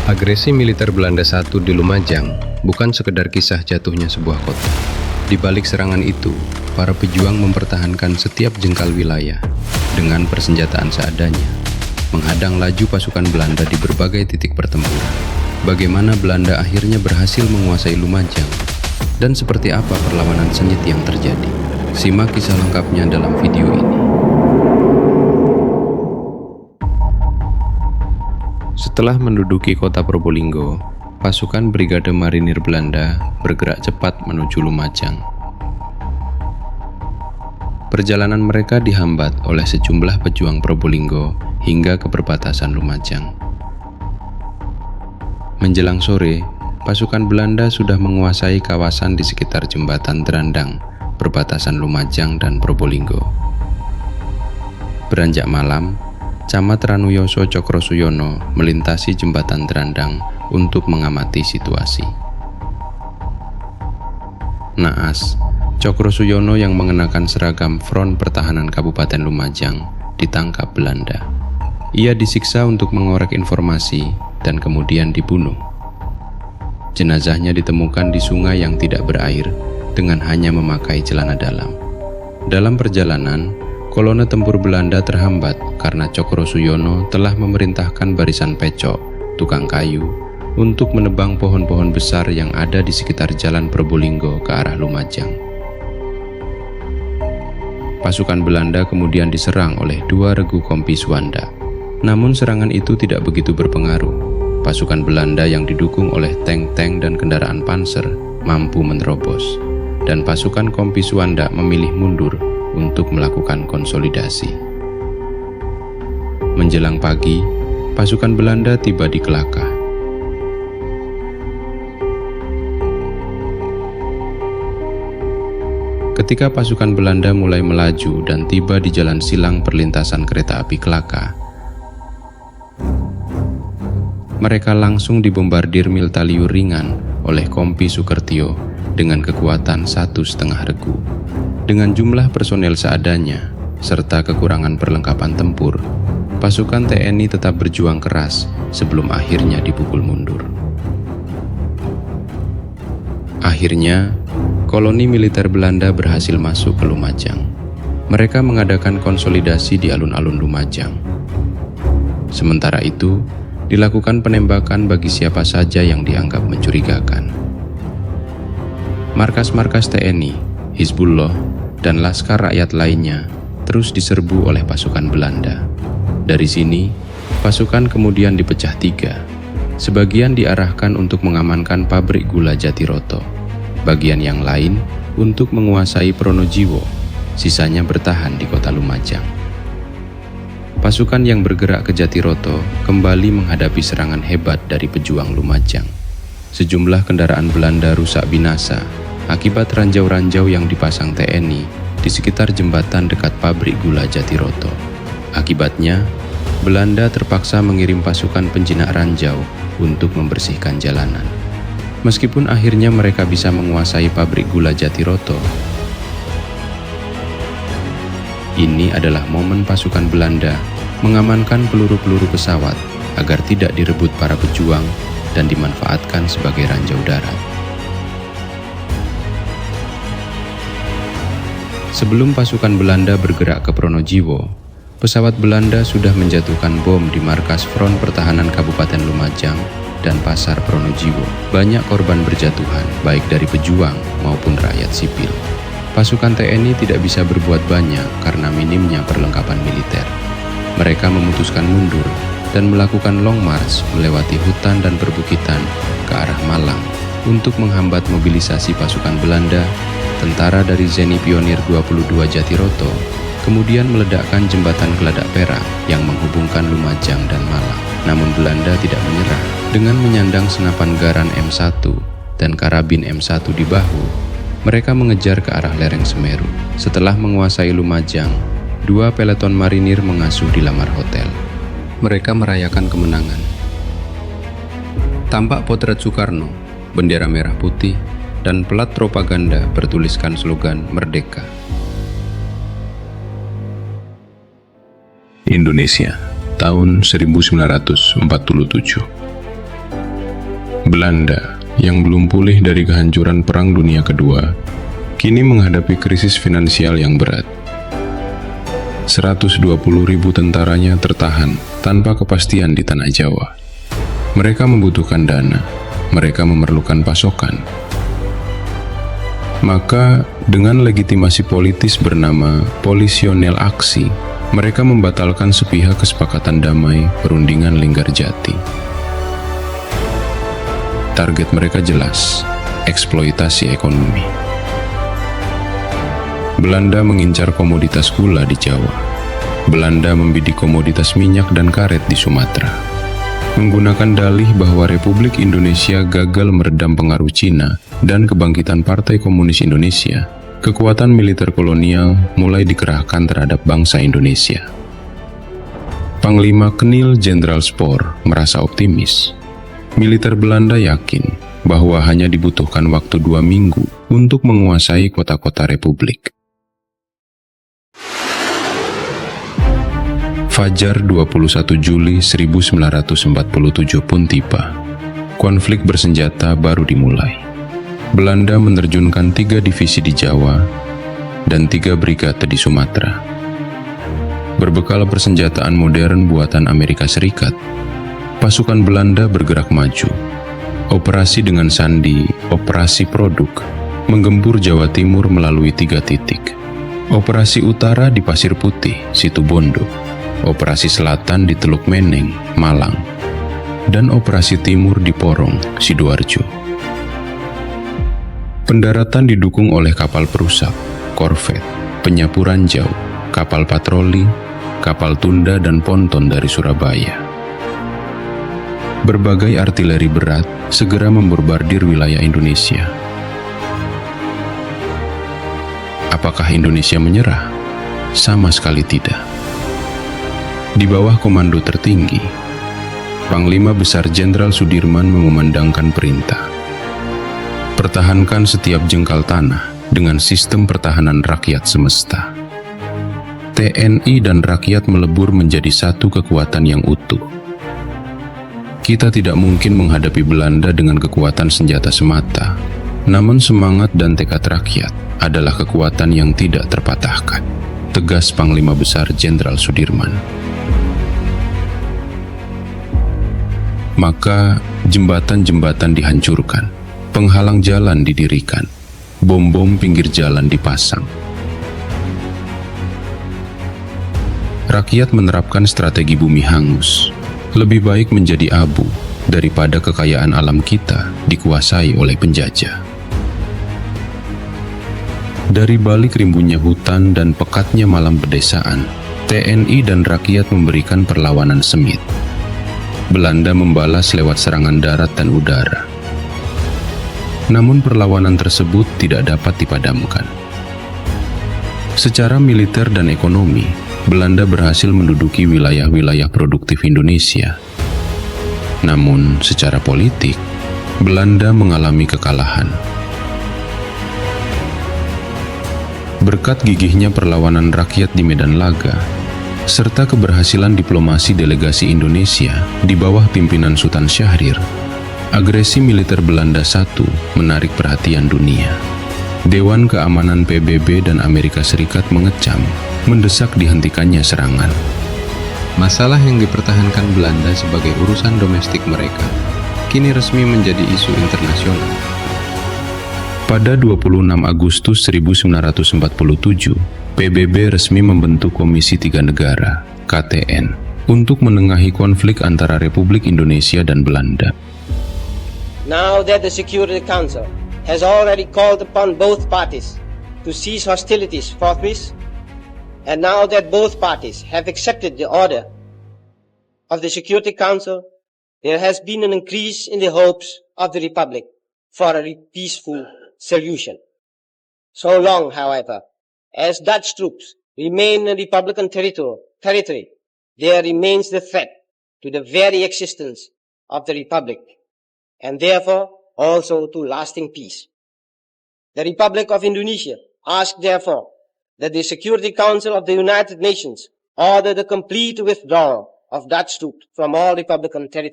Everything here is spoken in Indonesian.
Agresi militer Belanda I di Lumajang bukan sekedar kisah jatuhnya sebuah kota. Di balik serangan itu, para pejuang mempertahankan setiap jengkal wilayah dengan persenjataan seadanya, menghadang laju pasukan Belanda di berbagai titik pertempuran. Bagaimana Belanda akhirnya berhasil menguasai Lumajang, dan seperti apa perlawanan sengit yang terjadi. Simak kisah lengkapnya dalam video ini. Setelah menduduki kota Probolinggo, pasukan Brigade Marinir Belanda bergerak cepat menuju Lumajang. Perjalanan mereka dihambat oleh sejumlah pejuang Probolinggo hingga ke perbatasan Lumajang. Menjelang sore, pasukan Belanda sudah menguasai kawasan di sekitar jembatan Drandang, perbatasan Lumajang dan Probolinggo. Beranjak malam, Camat Ranuyoso Cokrosuyono melintasi jembatan Drandang untuk mengamati situasi. Naas, Cokrosuyono yang mengenakan seragam Front Pertahanan Kabupaten Lumajang ditangkap Belanda. Ia disiksa untuk mengorek informasi dan kemudian dibunuh. Jenazahnya ditemukan di sungai yang tidak berair dengan hanya memakai celana dalam. Dalam perjalanan, kolonel tempur Belanda terhambat karena Cokrosuyono telah memerintahkan barisan pecok, tukang kayu, untuk menebang pohon-pohon besar yang ada di sekitar jalan Probolinggo ke arah Lumajang. Pasukan Belanda kemudian diserang oleh dua regu kompi Suanda. Namun serangan itu tidak begitu berpengaruh. Pasukan Belanda yang didukung oleh tank-tank dan kendaraan panser mampu menerobos, dan pasukan kompi Suanda memilih mundur untuk melakukan konsolidasi. Menjelang pagi, pasukan Belanda tiba di Kelakah. Ketika pasukan Belanda mulai melaju dan tiba di jalan silang perlintasan kereta api Kelakah, mereka langsung dibombardir militaliur ringan oleh kompi Sukertio dengan kekuatan 1,5 regu. Dengan jumlah personel seadanya, serta kekurangan perlengkapan tempur, pasukan TNI tetap berjuang keras sebelum akhirnya dipukul mundur. Akhirnya, koloni militer Belanda berhasil masuk ke Lumajang. Mereka mengadakan konsolidasi di alun-alun Lumajang. Sementara itu, dilakukan penembakan bagi siapa saja yang dianggap mencurigakan. Markas-markas TNI, Hizbullah, dan laskar rakyat lainnya terus diserbu oleh pasukan Belanda. Dari sini, pasukan kemudian dipecah 3. Sebagian diarahkan untuk mengamankan pabrik gula Jatiroto. Bagian yang lain untuk menguasai Pronojiwo. Sisanya bertahan di kota Lumajang. Pasukan yang bergerak ke Jatiroto kembali menghadapi serangan hebat dari pejuang Lumajang. Sejumlah kendaraan Belanda rusak binasa akibat ranjau-ranjau yang dipasang TNI di sekitar jembatan dekat pabrik gula Jatiroto. Akibatnya, Belanda terpaksa mengirim pasukan penjinak ranjau untuk membersihkan jalanan. Meskipun akhirnya mereka bisa menguasai pabrik gula Jatiroto, ini adalah momen pasukan Belanda mengamankan peluru-peluru pesawat agar tidak direbut para pejuang dan dimanfaatkan sebagai ranjau darat. Sebelum pasukan Belanda bergerak ke Pronojiwo, pesawat Belanda sudah menjatuhkan bom di markas Front Pertahanan Kabupaten Lumajang dan Pasar Pronojiwo. Banyak korban berjatuhan, baik dari pejuang maupun rakyat sipil. Pasukan TNI tidak bisa berbuat banyak karena minimnya perlengkapan militer. Mereka memutuskan mundur dan melakukan long march melewati hutan dan perbukitan ke arah Malang untuk menghambat mobilisasi pasukan Belanda. Tentara dari Zeni Pionir 22 Jatiroto kemudian meledakkan jembatan Geladak Perak yang menghubungkan Lumajang dan Malang. Namun Belanda tidak menyerah. Dengan menyandang senapan Garand M1 dan karabin M1 di bahu, mereka mengejar ke arah lereng Semeru. Setelah menguasai Lumajang, 2 peleton marinir mengasuh di lamar hotel. Mereka merayakan kemenangan. Tampak potret Soekarno, bendera merah putih, dan pelat propaganda bertuliskan slogan Merdeka. Indonesia, tahun 1947. Belanda, yang belum pulih dari kehancuran Perang Dunia Kedua, kini menghadapi krisis finansial yang berat. 120.000 tentaranya tertahan tanpa kepastian di tanah Jawa. Mereka membutuhkan dana, mereka memerlukan pasokan. Maka, dengan legitimasi politis bernama Polisionel Aksi, mereka membatalkan sepihak kesepakatan damai Perundingan Linggarjati. Target mereka jelas, eksploitasi ekonomi. Belanda mengincar komoditas gula di Jawa. Belanda membidik komoditas minyak dan karet di Sumatera. Menggunakan dalih bahwa Republik Indonesia gagal meredam pengaruh Cina dan kebangkitan Partai Komunis Indonesia, kekuatan militer kolonial mulai dikerahkan terhadap bangsa Indonesia. Panglima Kenil Jenderal Spoor merasa optimis. Militer Belanda yakin bahwa hanya dibutuhkan waktu 2 minggu untuk menguasai kota-kota Republik. Fajar 21 Juli 1947 pun tiba. Konflik bersenjata baru dimulai. Belanda menerjunkan 3 divisi di Jawa dan 3 brigade di Sumatera. Berbekal persenjataan modern buatan Amerika Serikat, pasukan Belanda bergerak maju. Operasi dengan sandi, Operasi Produk, menggempur Jawa Timur melalui 3 titik. Operasi Utara di Pasir Putih, Situbondo. Operasi Selatan di Teluk Meneng, Malang. Dan Operasi Timur di Porong, Sidoarjo. Pendaratan didukung oleh kapal perusak, korvet, penyapu ranjau, kapal patroli, kapal tunda dan ponton dari Surabaya. Berbagai artileri berat segera membombardir wilayah Indonesia. Apakah Indonesia menyerah? Sama sekali tidak. Di bawah komando tertinggi, Panglima Besar Jenderal Sudirman mengumandangkan perintah. Pertahankan setiap jengkal tanah dengan sistem pertahanan rakyat semesta. TNI dan rakyat melebur menjadi satu kekuatan yang utuh. Kita tidak mungkin menghadapi Belanda dengan kekuatan senjata semata, namun semangat dan tekad rakyat adalah kekuatan yang tidak terpatahkan, tegas Panglima Besar Jenderal Sudirman. Maka jembatan-jembatan dihancurkan, penghalang jalan didirikan, bom-bom pinggir jalan dipasang. Rakyat menerapkan strategi bumi hangus. Lebih baik menjadi abu daripada kekayaan alam kita dikuasai oleh penjajah. Dari balik rimbunnya hutan dan pekatnya malam pedesaan, TNI dan rakyat memberikan perlawanan sengit. Belanda membalas lewat serangan darat dan udara. Namun perlawanan tersebut tidak dapat dipadamkan. Secara militer dan ekonomi, Belanda berhasil menduduki wilayah-wilayah produktif Indonesia. Namun secara politik, Belanda mengalami kekalahan. Berkat gigihnya perlawanan rakyat di medan laga, serta keberhasilan diplomasi delegasi Indonesia di bawah pimpinan Sultan Syahrir, agresi militer Belanda I menarik perhatian dunia. Dewan Keamanan PBB dan Amerika Serikat mengecam, mendesak dihentikannya serangan. Masalah yang dipertahankan Belanda sebagai urusan domestik mereka, kini resmi menjadi isu internasional. Pada 26 Agustus 1947, PBB resmi membentuk Komisi 3 Negara, KTN, untuk menengahi konflik antara Republik Indonesia dan Belanda. Now that the Security Council has already called upon both parties to cease hostilities forthwith, and now that both parties have accepted the order of the Security Council, there has been an increase in the hopes of the Republic for a peaceful solution. So long, however, as Dutch troops remain in Republican territory, there remains the threat to the very existence of the Republic, and therefore also to lasting peace. The Republic of Indonesia asks therefore that the Security Council of the United Nations order the complete withdrawal of Dutch troops from all Republican territory.